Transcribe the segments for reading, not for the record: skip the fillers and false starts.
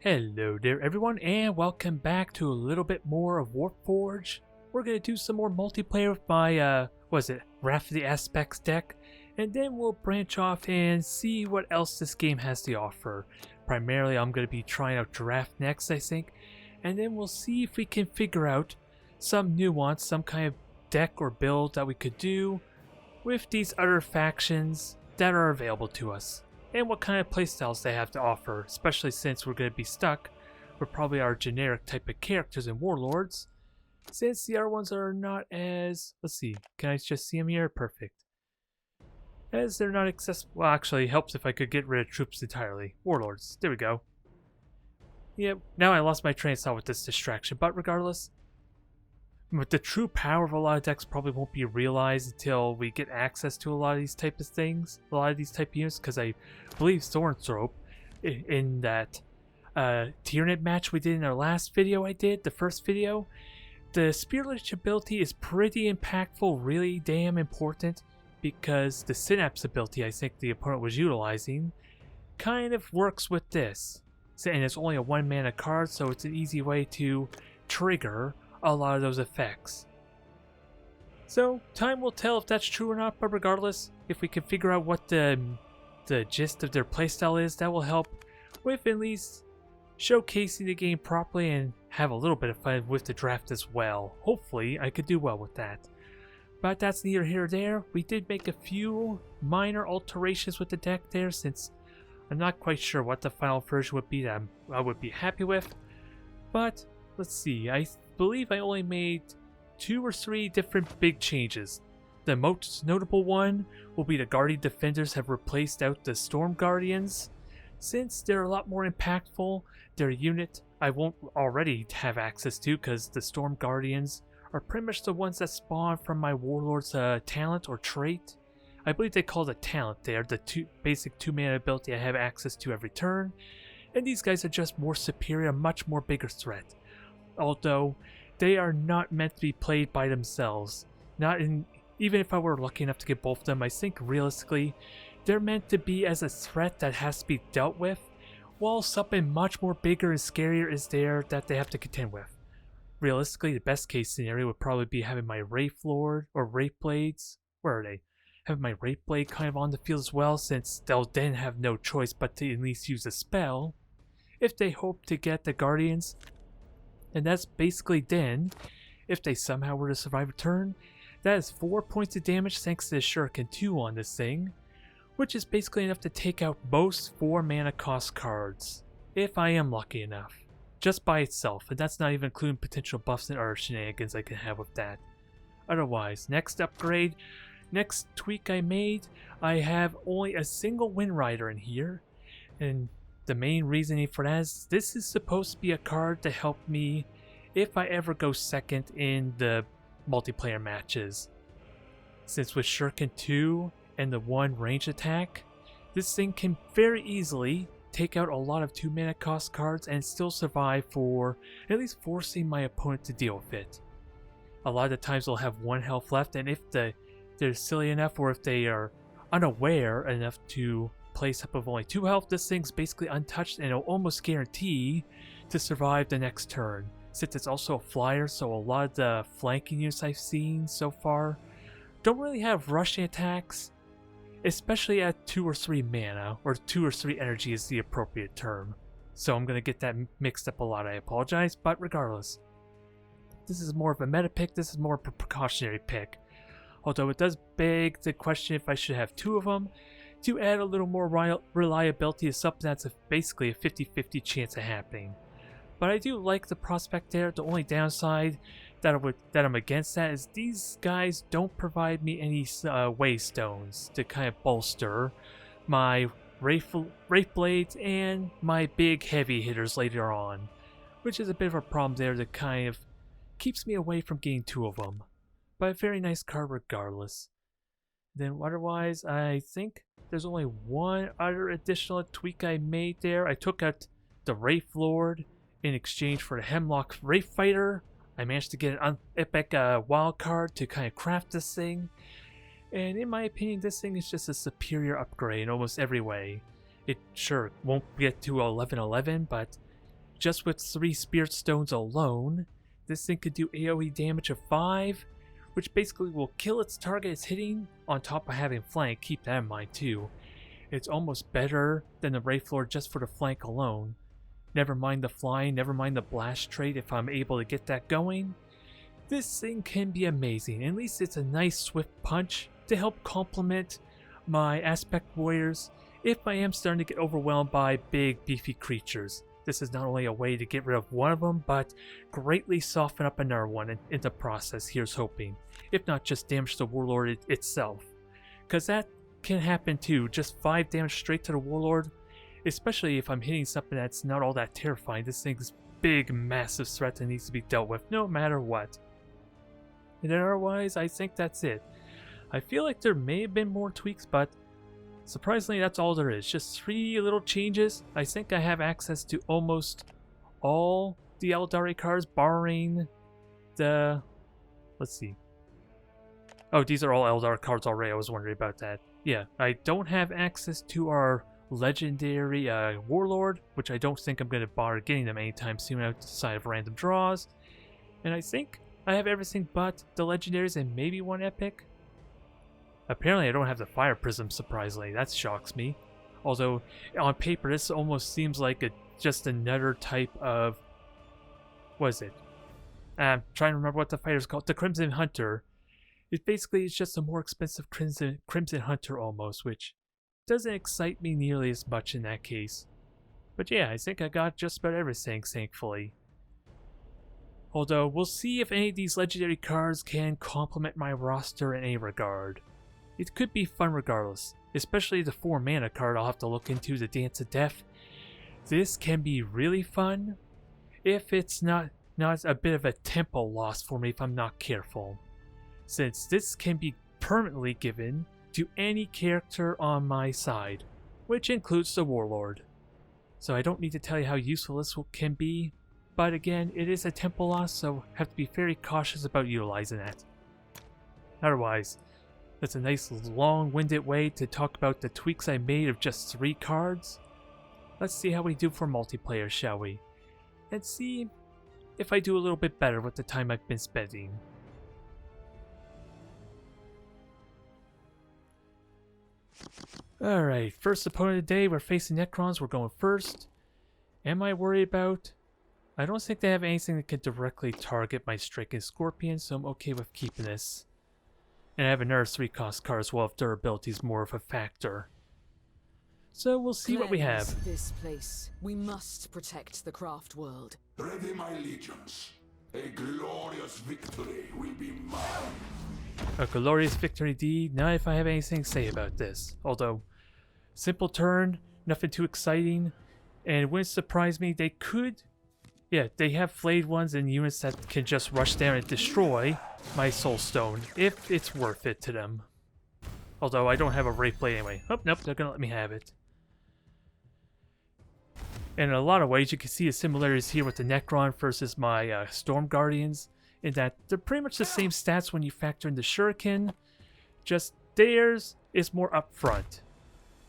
Hello there everyone, and welcome back to a little bit more of Warpforge. We're going to do some more multiplayer with my, Wrath of the Aspects deck, and then we'll branch off and see what else this game has to offer. Primarily I'm going to be trying out Draft next, I think, and then we'll see if we can figure out some nuance, some kind of deck or build that we could do with these other factions that are available to us, and what kind of playstyles they have to offer, especially since we're going to be stuck with probably our generic type of characters and warlords, since the other ones are not as, let's see, can I just see them here? Perfect. As they're not accessible, well actually it helps if I could get rid of troops entirely. Warlords, there we go. Yep, now I lost my train of thought with this distraction, but regardless, the true power of a lot of decks probably won't be realized until we get access to a lot of these type of things, a lot of these type of units, because I believe Thornthrope, in that Tyranid match we did in our last video the first video, the Spear Lich ability is pretty impactful, really damn important, because the Synapse ability I think the opponent was utilizing kind of works with this. And it's only a 1 mana card, so it's an easy way to trigger a lot of those effects. So time will tell if that's true or not, but regardless, if we can figure out what the gist of their playstyle is, that will help with at least showcasing the game properly and have a little bit of fun with the draft as well. Hopefully I could do well with that. But that's neither here nor there. We did make a few minor alterations with the deck there, since I'm not quite sure what the final version would be that I would be happy with. But let's see, I believe I only made 2 or 3 different big changes. The most notable one will be the Guardian Defenders have replaced out the Storm Guardians. Since they're a lot more impactful, their unit I won't already have access to, because the Storm Guardians are pretty much the ones that spawn from my Warlord's talent or trait. I believe they call it a talent there, the basic 2 mana ability I have access to every turn. And these guys are just more superior, a much more bigger threat. Although they are not meant to be played by themselves. Even if I were lucky enough to get both of them, I think realistically they're meant to be as a threat that has to be dealt with, while something much more bigger and scarier is there that they have to contend with. Realistically, the best case scenario would probably be having my Wraith Lord or Wraith Blades, where are they? Having my Wraith Blade kind of on the field as well, since they'll then have no choice but to at least use a spell if they hope to get the Guardians. And that's basically then, if they somehow were to survive a turn, that is 4 points of damage thanks to the Shuriken 2 on this thing, which is basically enough to take out most 4 mana cost cards, if I am lucky enough, just by itself, and that's not even including potential buffs and other shenanigans I can have with that. Otherwise, next upgrade, next tweak I made, I have only a single Wind Rider in here, and the main reasoning for that is this is supposed to be a card to help me if I ever go second in the multiplayer matches. Since with Shuriken 2 and the 1 range attack, this thing can very easily take out a lot of 2 mana cost cards and still survive for at least forcing my opponent to deal with it. A lot of the times they'll have 1 health left, and if they're silly enough or if they are unaware enough to place up of only 2 health, this thing's basically untouched and it'll almost guarantee to survive the next turn. Since it's also a flyer, so a lot of the flanking units I've seen so far don't really have rushing attacks, especially at 2 or 3 mana, or 2 or 3 energy is the appropriate term. So I'm going to get that mixed up a lot, I apologize, but regardless. This is more of a meta pick, this is more of a precautionary pick. Although it does beg the question if I should have 2 of them, to add a little more reliability to something that's basically a 50-50 chance of happening. But I do like the prospect there. The only downside that I'm against that is these guys don't provide me any waystones to kind of bolster my Wraith Blades and my big heavy hitters later on, which is a bit of a problem there that kind of keeps me away from getting 2 of them. But a very nice card regardless. Then otherwise, I think there's only 1 other additional tweak I made there. I took out the Wraith Lord in exchange for the Hemlock Wraith Fighter. I managed to get an epic wild card to kind of craft this thing. And in my opinion, this thing is just a superior upgrade in almost every way. It sure won't get to 11-11, but just with 3 Spirit Stones alone, this thing could do AoE damage of 5, which basically will kill its target it's hitting, on top of having flank. Keep that in mind too. It's almost better than the Wraith Lord just for the flank alone. Never mind the flying, never mind the blast trait if I'm able to get that going. This thing can be amazing. At least it's a nice swift punch to help complement my Aspect Warriors if I am starting to get overwhelmed by big beefy creatures. This is not only a way to get rid of one of them, but greatly soften up another one in the process, here's hoping. If not, just damage the Warlord itself. Because that can happen too, just 5 damage straight to the Warlord, especially if I'm hitting something that's not all that terrifying. This thing's big, massive threat that needs to be dealt with, no matter what. And otherwise, I think that's it. I feel like there may have been more tweaks, but surprisingly, that's all there is. Just 3 little changes. I think I have access to almost all the Eldari cards, barring the... Let's see. Oh, these are all Eldar cards already. I was wondering about that. Yeah, I don't have access to our legendary Warlord, which I don't think I'm going to bother getting them anytime soon outside of random draws. And I think I have everything but the legendaries and maybe 1 epic. Apparently I don't have the Fire Prism, surprisingly. That shocks me. Although, on paper, this almost seems like just another type of... What is it? I'm trying to remember what the fighter's called. The Crimson Hunter. It basically is just a more expensive Crimson Hunter almost, which doesn't excite me nearly as much in that case. But yeah, I think I got just about everything, thankfully. Although, we'll see if any of these legendary cards can complement my roster in any regard. It could be fun regardless, especially the 4 mana card I'll have to look into, the Dance of Death. This can be really fun if it's not a bit of a tempo loss for me if I'm not careful, since this can be permanently given to any character on my side, which includes the Warlord. So I don't need to tell you how useful this can be, but again, it is a tempo loss, so have to be very cautious about utilizing that. Otherwise, that's a nice long-winded way to talk about the tweaks I made of just 3 cards. Let's see how we do for multiplayer, shall we? And see if I do a little bit better with the time I've been spending. Alright, first opponent of the day, we're facing Necrons, we're going first. Am I worried about... I don't think they have anything that can directly target my Striking Scorpion, so I'm okay with keeping this. And I have another 3-cost card as well if durability is more of a factor. So we'll see what we have. This place. We must protect the craft world. Ready, my legions. A glorious victory will be mine. A glorious victory indeed. Not if I have anything to say about this. Although, simple turn, nothing too exciting, and it wouldn't surprise me. They could... Yeah, they have flayed ones and units that can just rush down and destroy my Soul Stone, if it's worth it to them. Although I don't have a Wraith Blade anyway. Oh, nope, they're gonna let me have it. And in a lot of ways, you can see the similarities here with the Necron versus my Storm Guardians, in that they're pretty much the same stats when you factor in the Shuriken, just theirs is more upfront.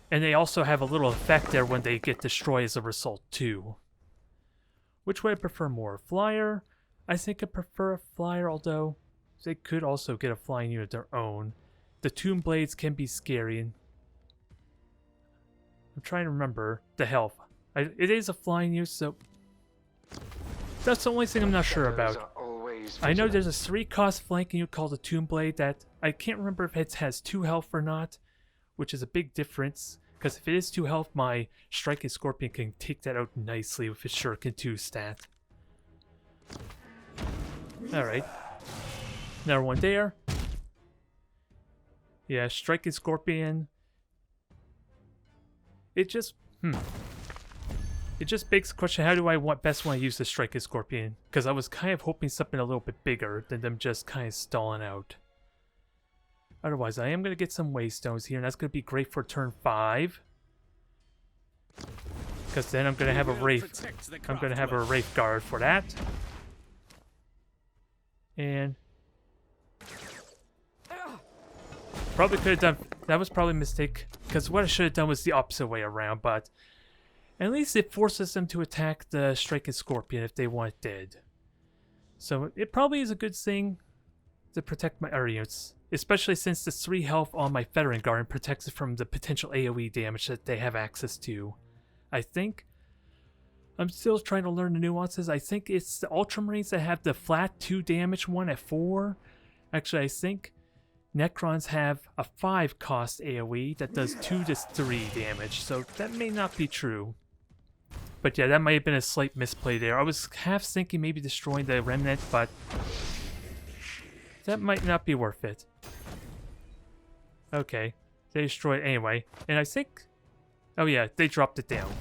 And they also have a little effect there when they get destroyed as a result too. Which would I prefer more? Flyer? I think I prefer a flyer, although they could also get a flying unit of their own. The Tomb Blades can be scary. I'm trying to remember the health. It is a flying unit, so that's the only thing I'm not sure about. I know there's a 3-cost flanking unit called the Tomb Blade that I can't remember if it has 2 health or not, which is a big difference. Because if it is 2 health, my Striking Scorpion can take that out nicely with his Shuriken 2 stat. Alright. Another one there. Yeah, Striking Scorpion. It just... It just begs the question, how do I best want to use the Striking Scorpion? Because I was kind of hoping something a little bit bigger than them just kind of stalling out. Otherwise, I am going to get some Waystones here, and that's going to be great for turn 5. Because then I'm going to have a Wraith. I'm going to have a Wraith Guard for that. And... probably could have done... That was probably a mistake. Because what I should have done was the opposite way around, but... At least it forces them to attack the striking scorpion if they want it dead. So it probably is a good thing to protect my units, especially since the 3 health on my Veteran Guardian protects it from the potential AoE damage that they have access to. I think I'm still trying to learn the nuances. I think it's the Ultramarines that have the flat 2 damage one at 4. Actually, I think Necrons have a 5 cost AoE that does 2 to 3 damage, so that may not be true. But yeah, that might have been a slight misplay there. I was half thinking maybe destroying the Remnant, but that might not be worth it. Okay, they destroyed it anyway. And I think... oh yeah, they dropped it down.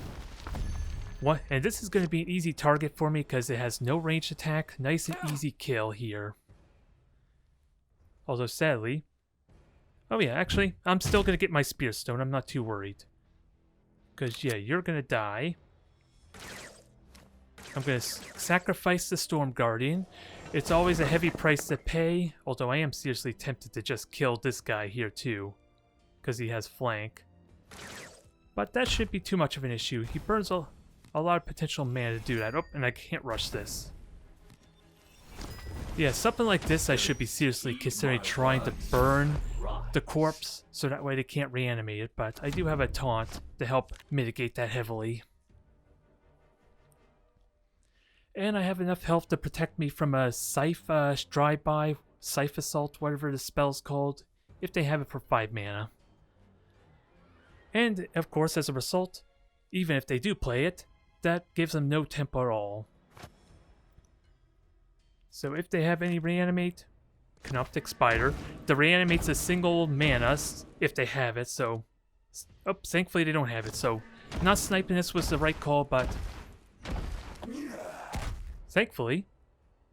What? And this is going to be an easy target for me because it has no ranged attack. Nice and easy kill here. Although sadly... oh yeah, actually, I'm still going to get my Spear Stone. I'm not too worried. Because yeah, you're going to die. I'm going to sacrifice the Storm Guardian. It's always a heavy price to pay, although I am seriously tempted to just kill this guy here too, because he has flank. But that shouldn't be too much of an issue. He burns a lot of potential mana to do that. Oh, and I can't rush this. Yeah, something like this I should be seriously considering trying to burn the corpse, so that way they can't reanimate it, but I do have a taunt to help mitigate that heavily. And I have enough health to protect me from a Scythe Drive-By, Scythe Assault, whatever the spell's called, if they have it for 5 mana. And, of course, as a result, even if they do play it, that gives them no tempo at all. So if they have any reanimate, Canoptic Spider, the reanimate's a single mana if they have it, so... oh, thankfully they don't have it, so not sniping this was the right call, but... thankfully,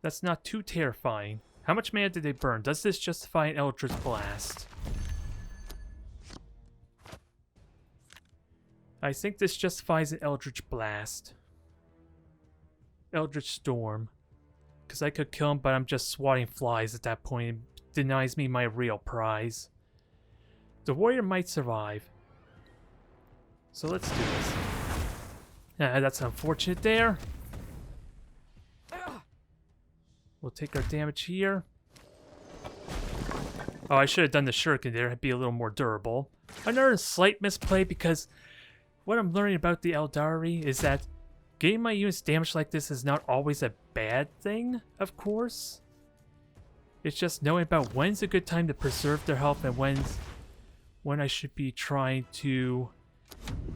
that's not too terrifying. How much mana did they burn? Does this justify an Eldritch Blast? I think this justifies an Eldritch Blast. Eldritch Storm. Because I could kill him, but I'm just swatting flies at that point. It denies me my real prize. The warrior might survive. So let's do this. That's unfortunate there. We'll take our damage here. Oh, I should have done the shuriken there. It'd be a little more durable. Another slight misplay because what I'm learning about the Eldari is that getting my units damaged like this is not always a bad thing, of course. It's just knowing about when's a good time to preserve their health and when I should be trying to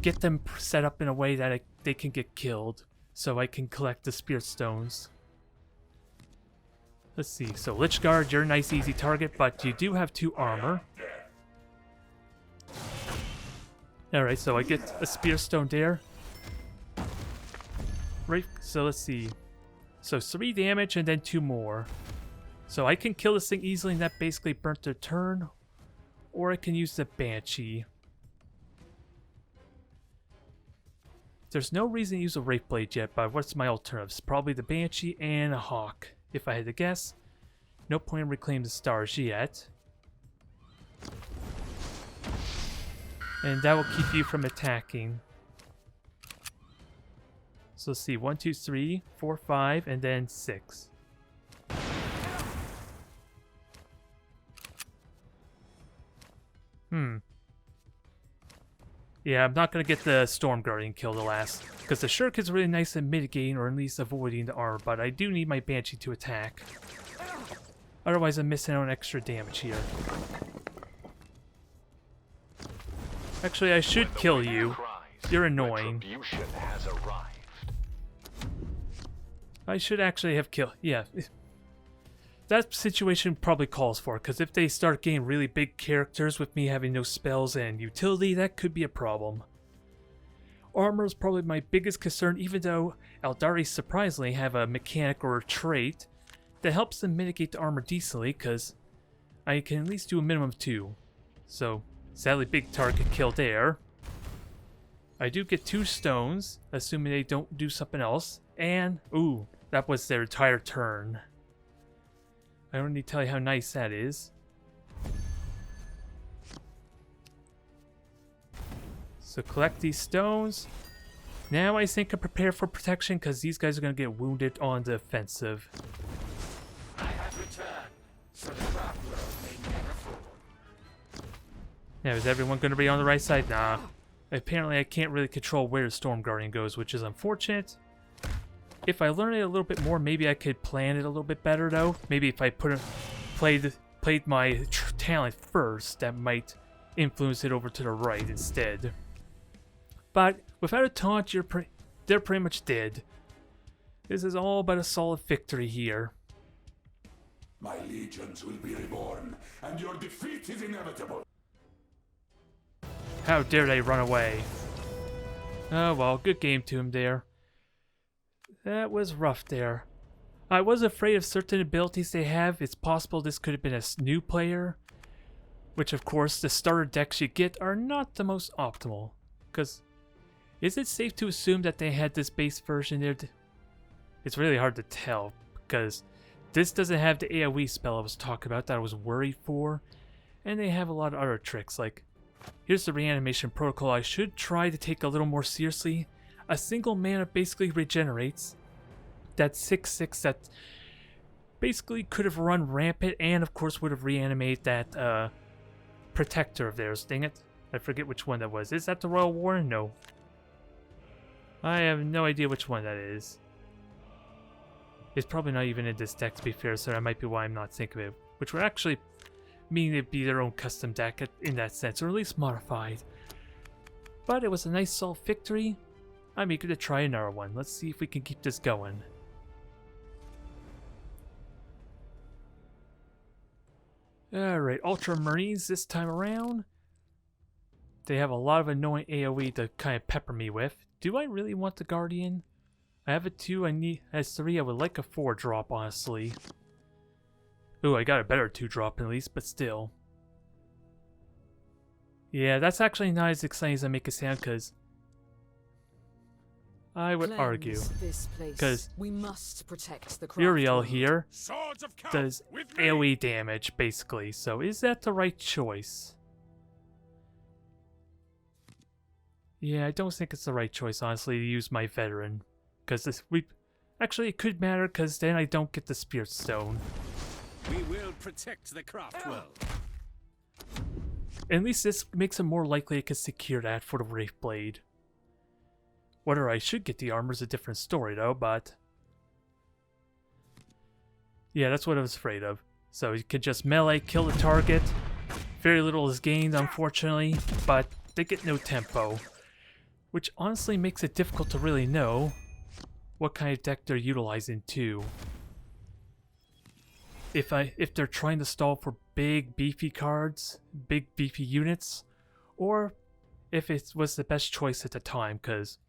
get them set up in a way that they can get killed so I can collect the Spirit Stones. Let's see, so Lichguard, you're a nice easy target, but you do have 2 armor. Alright, so I get a Spear Stone there. Right, so let's see. So 3 damage and then 2 more. So I can kill this thing easily and that basically burnt their turn. Or I can use the Banshee. There's no reason to use a Wraithblade yet, but what's my alternatives? Probably the Banshee and a Hawk. If I had to guess, no point in Reclaim the Stars yet. And that will keep you from attacking. So let's see, 1, 2, 3, 4, 5, and then 6. Yeah, I'm not going to get the Storm Guardian kill the last, because the Shuriken's really nice at mitigating or at least avoiding the armor, but I do need my Banshee to attack. Otherwise I'm missing out on extra damage here. Actually, I should kill you. You're annoying. I should actually have killed... yeah. That situation probably calls for it, because if they start getting really big characters with me having no spells and utility, that could be a problem. Armor is probably my biggest concern, even though Eldari surprisingly have a mechanic or a trait that helps them mitigate the armor decently, because I can at least do a minimum of 2. So, sadly big target kill there. I do get 2 stones, assuming they don't do something else, and, ooh, that was their entire turn. I don't need to tell you how nice that is. So collect these stones. Now I think I prepare for protection because these guys are going to get wounded on the offensive. I have returned, so the craft world may never fall. Now, is everyone going to be on the right side? Nah. Apparently I can't really control where the Storm Guardian goes, which is unfortunate. If I learn it a little bit more, maybe I could plan it a little bit better, though. Maybe if I played my talent first, that might influence it over to the right instead. But without a taunt, they're pretty much dead. This is all but a solid victory here. My legions will be reborn, and your defeat is inevitable. How dare they run away? Oh well, good game to him there. That was rough there. I was afraid of certain abilities they have. It's possible this could have been a new player. Which of course, the starter decks you get are not the most optimal. Because, is it safe to assume that they had this base version there? It's really hard to tell. Because this doesn't have the AoE spell I was talking about that I was worried for. And they have a lot of other tricks like, here's the reanimation protocol I should try to take a little more seriously. A single mana basically regenerates. That 6/6 that basically could have run rampant and of course would have reanimated that protector of theirs. Dang it. I forget which one that was. Is that the Royal Warren? No. I have no idea which one that is. It's probably not even in this deck to be fair, so that might be why I'm not thinking of it. Which would actually mean it'd be their own custom deck in that sense, or at least modified. But it was a nice solid victory. I'm eager to try another one. Let's see if we can keep this going. Alright, Ultramarines this time around. They have a lot of annoying AoE to kind of pepper me with. Do I really want the Guardian? I have a 2, I need as 3, I would like a 4 drop, honestly. Ooh, I got a better 2 drop at least, but still. Yeah, that's actually not as exciting as I make it sound, because I would argue, because Uriel here does AoE damage, basically, so is that the right choice? Yeah, I don't think it's the right choice, honestly, to use my veteran, because actually it could matter, because then I don't get the Spirit Stone. We will protect the craft world. At least this makes it more likely I can secure that for the Wraith Blade. Whether I should get the armor is a different story though, but... yeah, that's what I was afraid of. So you can just melee, kill the target. Very little is gained, unfortunately, but they get no tempo. Which honestly makes it difficult to really know what kind of deck they're utilizing too. If they're trying to stall for big beefy cards, big beefy units, or if it was the best choice at the time, because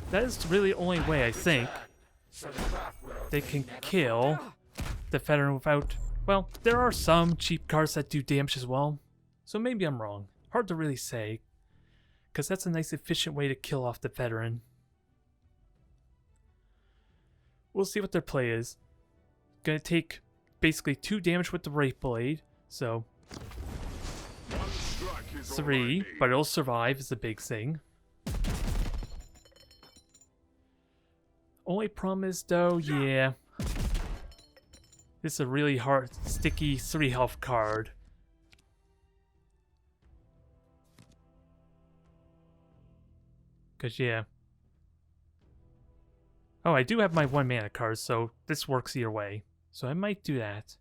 that is really the only way I think they can kill the veteran without, well, there are some cheap cards that do damage as well, so maybe I'm wrong. Hard to really say, because that's a nice efficient way to kill off the veteran. We'll see what their play is. Gonna take basically 2 damage with the Wraith Blade, so 3, but it'll survive is the big thing. Only problem is though, yeah, this is a really hard, sticky 3 health card. Cause yeah. Oh, I do have my 1 mana card, so this works either way. So I might do that.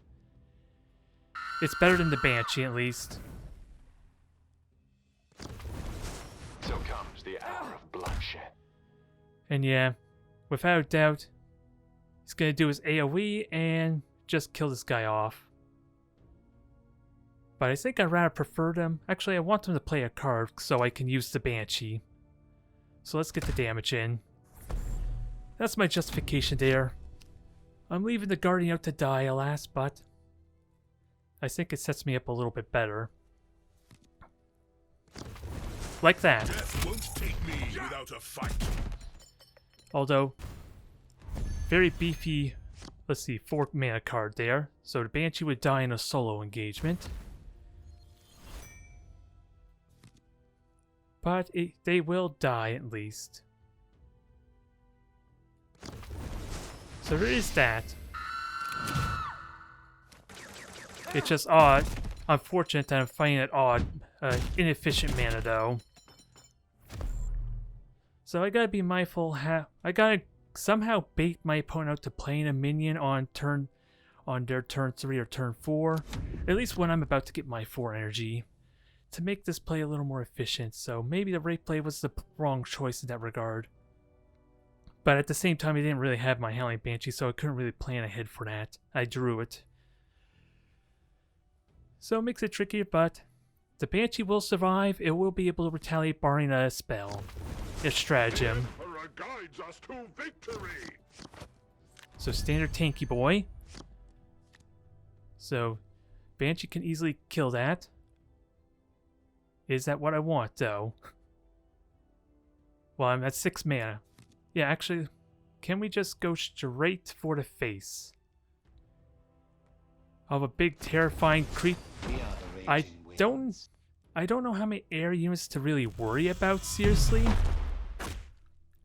It's better than the Banshee, at least. So comes the hour of bloodshed. And yeah, without a doubt, he's gonna do his AoE and just kill this guy off. But I think I'd rather prefer them. Actually, I want them to play a card so I can use the Banshee. So let's get the damage in. That's my justification there. I'm leaving the Guardian out to die, alas, but I think it sets me up a little bit better. Like that. Death won't take me without a fight. Although, very beefy, let's see, 4 mana card there. So the Banshee would die in a solo engagement. But they will die at least. So there is that. It's just odd. Unfortunate that I'm fighting at odd, inefficient mana though. So I gotta be mindful. I gotta somehow bait my opponent out to playing a minion on their turn 3 or turn 4. At least when I'm about to get my 4 energy. To make this play a little more efficient. So maybe the Wraith play was the wrong choice in that regard. But at the same time, I didn't really have my Howling Banshee, so I couldn't really plan ahead for that. I drew it. So it makes it trickier, but the Banshee will survive. It will be able to retaliate barring a spell. A stratagem. Guides us to victory. So standard tanky boy. So Banshee can easily kill that. Is that what I want, though? Well, I'm at 6 mana. Yeah, actually, can we just go straight for the face of a big, terrifying creep? I don't know how many air units to really worry about, seriously.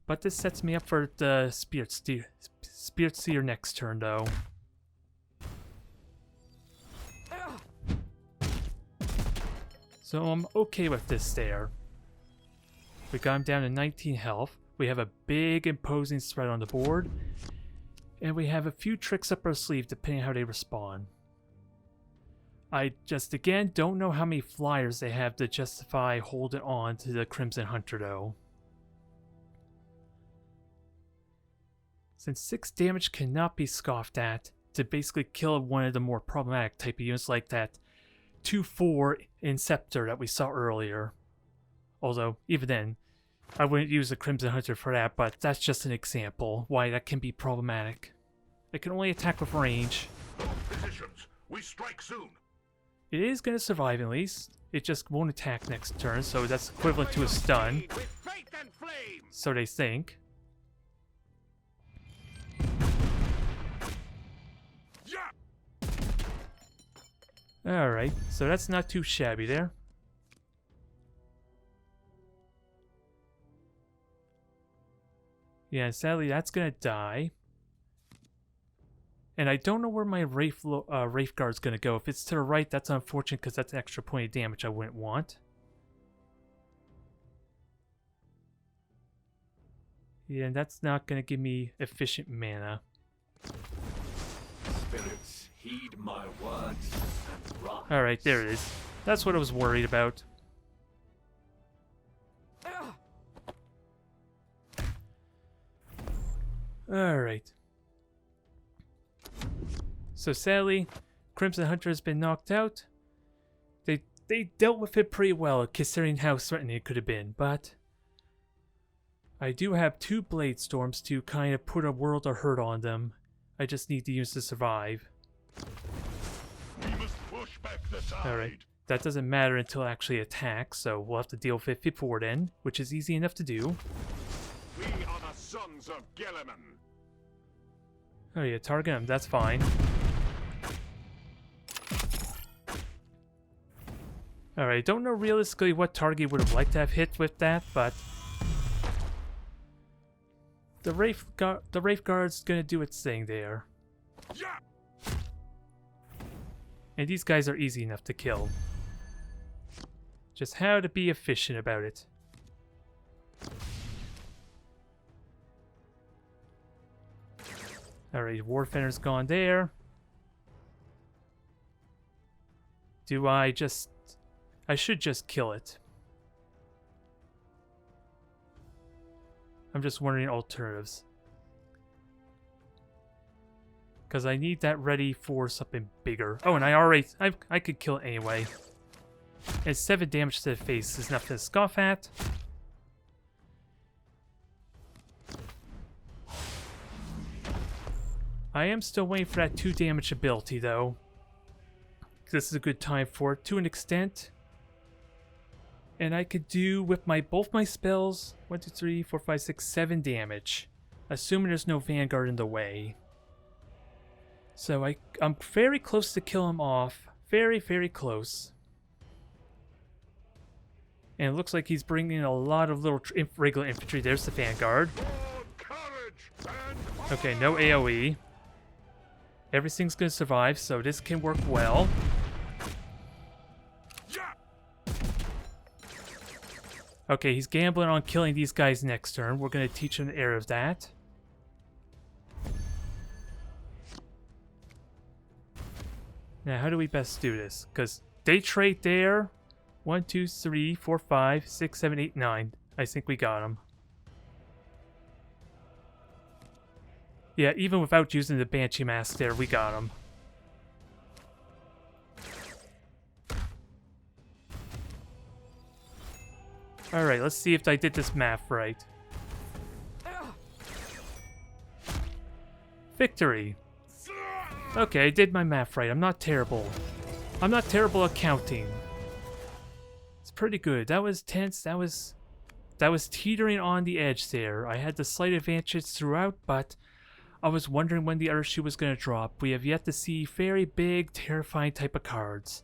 But this sets me up for the Spirit Seer next turn, though. So I'm okay with this there. We got him down to 19 health. We have a big imposing threat on the board. And we have a few tricks up our sleeve depending on how they respond. I just again don't know how many flyers they have to justify holding on to the Crimson Hunter though. Since 6 damage cannot be scoffed at to basically kill one of the more problematic type of units like that 2/4 Inceptor that we saw earlier. Although, even then, I wouldn't use the Crimson Hunter for that, but that's just an example why that can be problematic. It can only attack with range. Positions. We strike soon. It is going to survive at least. It just won't attack next turn, so that's equivalent to a stun. So they think. Alright, so that's not too shabby there. Yeah, sadly that's gonna die. And I don't know where my Wraith Guard's gonna go. If it's to the right, that's unfortunate because that's an extra point of damage I wouldn't want. Yeah, and that's not gonna give me efficient mana. Spirits, heed my words and rise. Alright, there it is. That's what I was worried about. Alright. So sadly, Crimson Hunter has been knocked out. They dealt with it pretty well, considering how threatening it could have been, but I do have 2 Blade Storms to kind of put a world of hurt on them. I just need to use to survive. We must push back the tide. Alright, that doesn't matter until it actually attacks, so we'll have to deal with it before then, which is easy enough to do. We are the sons of Gilliman. Oh yeah, target him, that's fine. Alright, don't know realistically what target would have liked to have hit with that, but the Wraith Guard's gonna do its thing there. Yeah. And these guys are easy enough to kill. Just how to be efficient about it. Alright, Warfender's gone there. Do I just... I should just kill it. I'm just wondering alternatives. Because I need that ready for something bigger. Oh, and I could kill it anyway. And 7 damage to the face is nothing to scoff at. I am still waiting for that 2 damage ability though. This is a good time for it to an extent. And I could do with both my spells 1, 2, 3, 4, 5, 6, 7 damage. Assuming there's no Vanguard in the way. So I'm very close to kill him off. Very, very close. And it looks like he's bringing a lot of little regular infantry. There's the Vanguard. Courage and Okay, no AoE. Everything's gonna survive, so this can work well. Okay, he's gambling on killing these guys next turn. We're gonna teach him the error of that. Now, how do we best do this? Because they trade there. 1, 2, 3, 4, 5, 6, 7, 8, 9. I think we got him. Yeah, even without using the Banshee Mask there, we got him. Alright, let's see if I did this math right. Victory! Okay, I did my math right. I'm not terrible. I'm not terrible at counting. It's pretty good. That was tense. That was teetering on the edge there. I had the slight advantage throughout, but I was wondering when the other shoe was going to drop. We have yet to see very big, terrifying type of cards.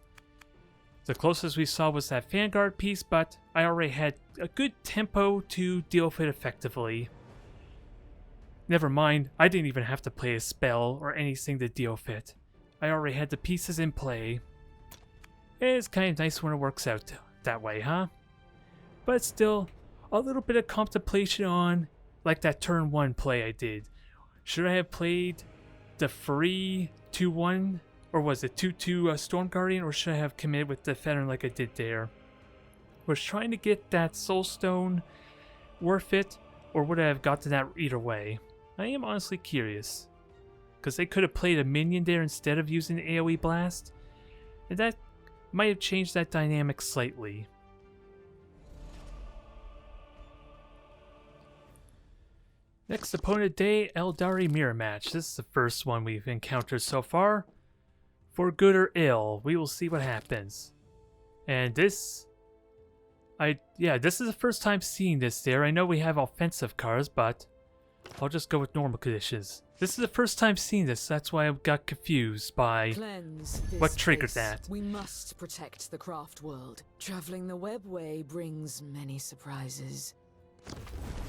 The closest we saw was that Vanguard piece, but I already had a good tempo to deal with it effectively. Never mind, I didn't even have to play a spell or anything to deal with it. I already had the pieces in play. It's kind of nice when it works out that way, huh? But still, a little bit of contemplation on, like that turn 1 play I did. Should I have played the free 2-1, or was it 2-2 Storm Guardian, or should I have committed with the Veteran like I did there? Was trying to get that Soul Stone worth it, or would I have gotten that either way? I am honestly curious, because they could have played a minion there instead of using the AoE Blast, and that might have changed that dynamic slightly. Next opponent day, Eldari Mirror Match. This is the first one we've encountered so far. For good or ill, we will see what happens. And this... this is the first time seeing this there. I know we have offensive cards, but I'll just go with normal conditions. This is the first time seeing this, that's why I got confused by what triggered that. We must protect the craft world. Traveling the webway brings many surprises.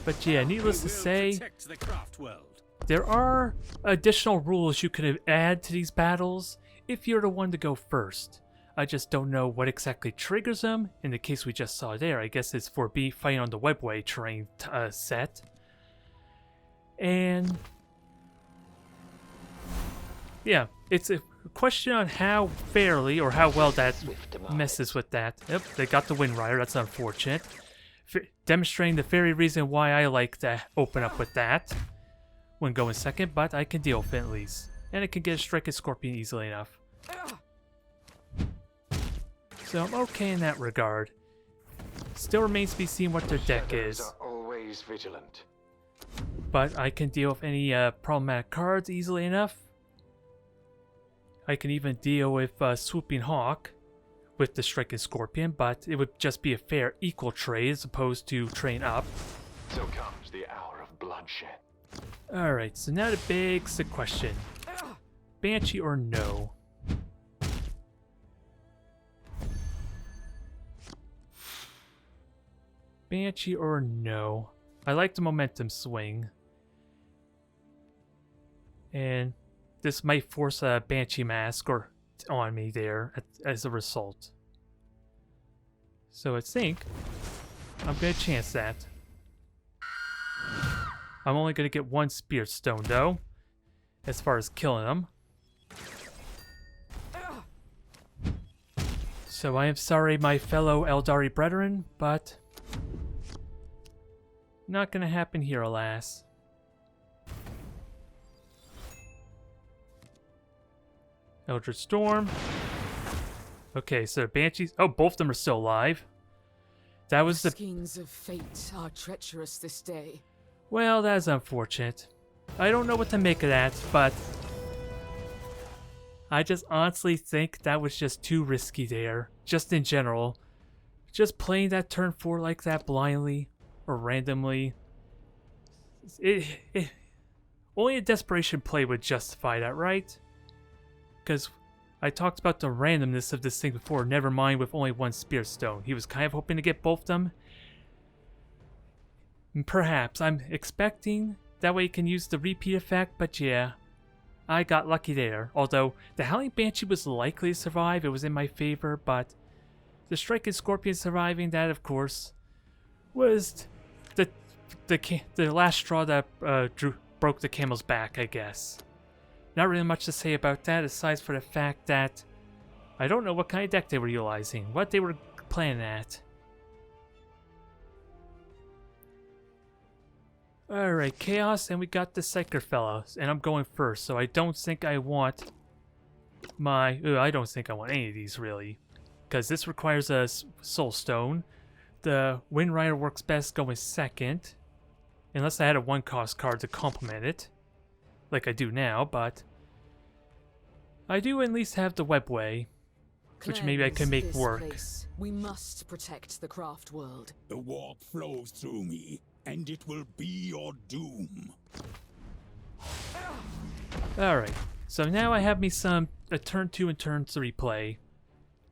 But yeah, needless to say, Protect the craft world. there are additional rules you could add to these battles if you're the one to go first. I just don't know what exactly triggers them. In the case we just saw there, I guess it's for fighting on the webway terrain set. And yeah, it's a question on how fairly or how well that messes with that. Yep, they got the Wind Rider, that's unfortunate. Demonstrating the very reason why I like to open up with that when going second, but I can deal with it at least. And I can get a Striking Scorpion easily enough. So I'm okay in that regard. Still remains to be seen what their deck is. Are always vigilant. But I can deal with any problematic cards easily enough. I can even deal with Swooping Hawk with the Striking Scorpion, but it would just be a fair equal trade as opposed to train up. So comes the hour of bloodshed. Alright, so now the begs the question. Banshee or no? Banshee or no? I like the momentum swing. And this might force a Banshee Mask on me there as a result. So I think I'm going to chance that. I'm only going to get one Spirit Stone though, as far as killing them. So I am sorry, my fellow Eldari brethren, but not going to happen here, alas. Eldritch Storm. Okay, so Banshees. Oh, both of them are still alive. That was the Skeins of fate are treacherous this day. Well, that is unfortunate. I don't know what to make of that, but I just honestly think that was just too risky there. Just in general. Just playing that turn 4 like that blindly or randomly. Only a desperation play would justify that, right? Because I talked about the randomness of this thing before, never mind with only one Spirit Stone. He was kind of hoping to get both of them. Perhaps. I'm expecting That way you can use the repeat effect, but yeah. I got lucky there. Although, the Howling Banshee was likely to survive, it was in my favor, but the Striking Scorpion surviving, that of course, was the last straw that broke the camel's back, I guess. Not really much to say about that, aside for the fact that I don't know what kind of deck they were utilizing, what they were playing at. Alright, Chaos, and we got the Psyker fellows, and I'm going first, so I don't think I want I don't think I want any of these, really. Because this requires a Soul Stone. The Wind Rider works best going second. Unless I had a 1-cost card to complement it. Like I do now, but I do at least have the Webway, which maybe I can make work. We must protect the craft world. The warp flows through me, and it will be your doom. Alright, so now I have me a turn 2 and turn 3 play.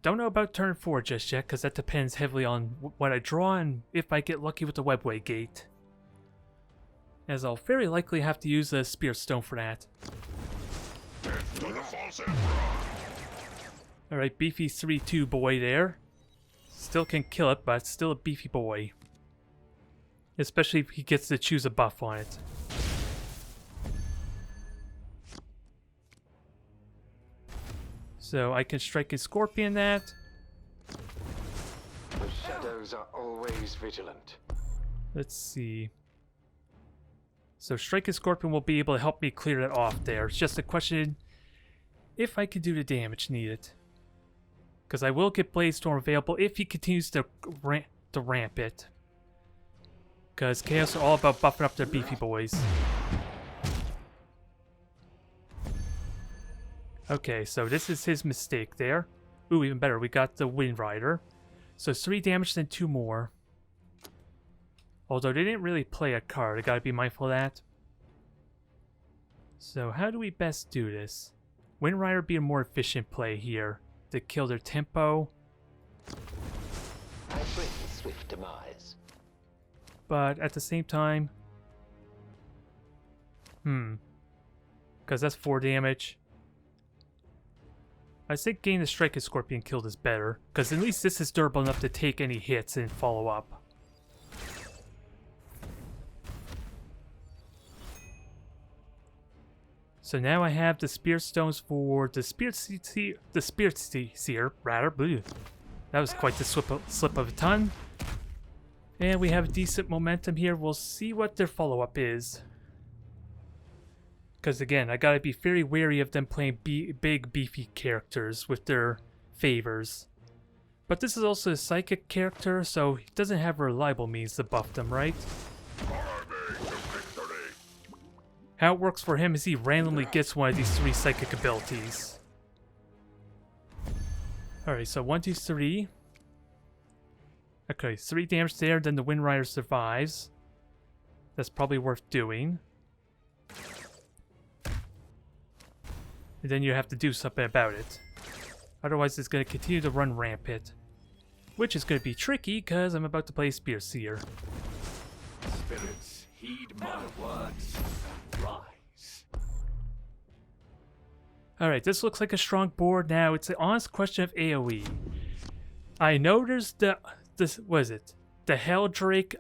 Don't know about turn 4 just yet, because that depends heavily on what I draw and if I get lucky with the Webway gate. As I'll very likely have to use a Spirit Stone for that. Alright, beefy 3-2 boy there. Still can kill it, but still a beefy boy. Especially if he gets to choose a buff on it. So I can strike a Scorpion that. The shadows are always vigilant. Let's see. So Strike a Scorpion will be able to help me clear it off there. It's just a question if I can do the damage needed. Because I will get Blade Storm available if he continues to ramp it. Because Chaos are all about buffing up their beefy boys. Okay, so this is his mistake there. Ooh, even better, we got the Wind Rider. So 3 damage, then 2 more. Although they didn't really play a card, I gotta be mindful of that. So how do we best do this? Wind Rider would be a more efficient play here to kill their tempo. I bring swift demise. But at the same time... Because that's 4 damage. I think getting the Strike a Scorpion killed is better. Because at least this is durable enough to take any hits and follow up. So now I have the Spirit Stones for the Spirit Seer, rather. Bleh. That was quite the slip of a tongue. And we have decent momentum here. We'll see what their follow-up is. Because again, I gotta be very wary of them playing big, beefy characters with their favors. But this is also a psychic character, so he doesn't have reliable means to buff them, right? How it works for him is he randomly gets one of these 3 psychic abilities. Alright, so 1, 2, 3. Okay, 3 damage there, then the Wind Rider survives. That's probably worth doing. And then you have to do something about it. Otherwise it's going to continue to run rampant. Which is going to be tricky, because I'm about to play Spear Seer. Spirits, heed my words. Rise. Alright, this looks like a strong board now. It's an honest question of AoE. I know there's what is it? The Helldrake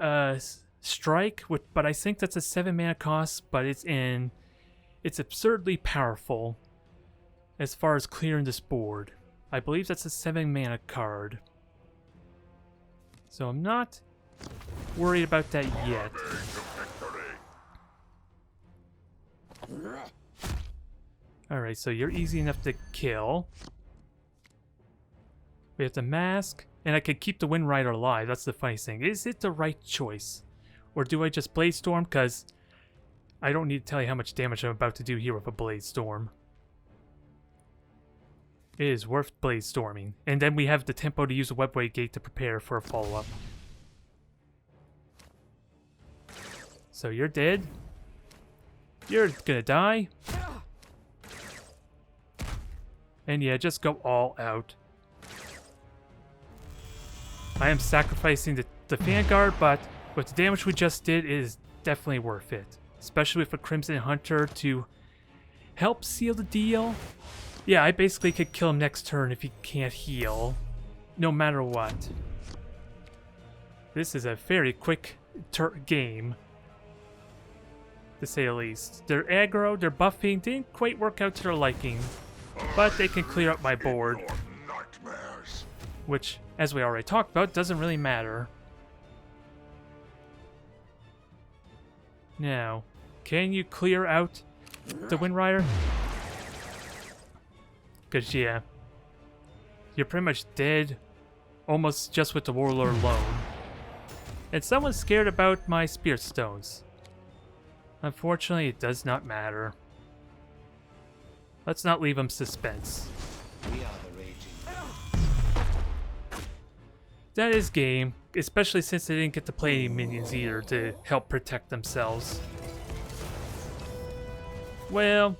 Strike, but I think that's a 7 mana cost, but it's absurdly powerful as far as clearing this board. I believe that's a 7 mana card. So I'm not worried about that yet. Alright, so you're easy enough to kill. We have the Mask, and I could keep the Wind Rider alive. That's the funny thing. Is it the right choice? Or do I just Blade Storm? Because I don't need to tell you how much damage I'm about to do here with a Blade Storm. It is worth Blade Storming. And then we have the tempo to use a Webway Gate to prepare for a follow-up. So you're dead. You're gonna die. And yeah, just go all out. I am sacrificing the Vanguard, but with the damage we just did, it is definitely worth it. especially with a Crimson Hunter to help seal the deal. Yeah, I basically could kill him next turn if he can't heal, no matter what. This is a very quick game, to say the least. Their aggro, their buffing didn't quite work out to their liking, but they can clear up my board, which, as we already talked about, doesn't really matter. Now, can you clear out the Wind Rider? Because, yeah, you're pretty much dead almost just with the Warlord alone. And someone's scared about my Spirit Stones. Unfortunately, it does not matter. Let's not leave them suspense. We are the raging. That is game, especially since they didn't get to play any minions either to help protect themselves. Well,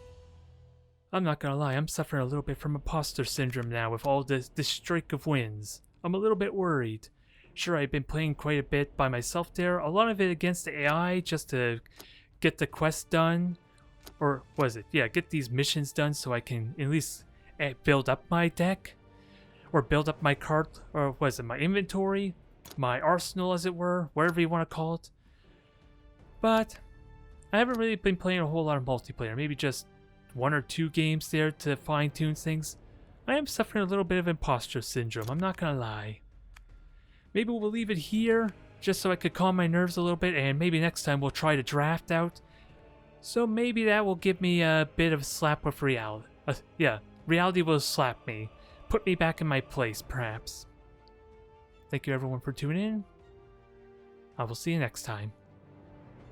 I'm not gonna lie, I'm suffering a little bit from imposter syndrome now with all this streak of wins. I'm a little bit worried. Sure, I've been playing quite a bit by myself there, a lot of it against the AI just to get the quest done. Or was it? Yeah, get these missions done so I can at least build up my deck. Or build up my card, or was it my inventory? My arsenal, as it were, whatever you want to call it. But I haven't really been playing a whole lot of multiplayer, maybe just 1 or 2 games there to fine-tune things. I am suffering a little bit of imposter syndrome, I'm not gonna lie. Maybe we'll leave it here, just so I could calm my nerves a little bit, and maybe next time we'll try to draft out. So maybe that will give me a bit of a slap with reality. Yeah, reality will slap me. Put me back in my place, perhaps. Thank you everyone for tuning in. I will see you next time.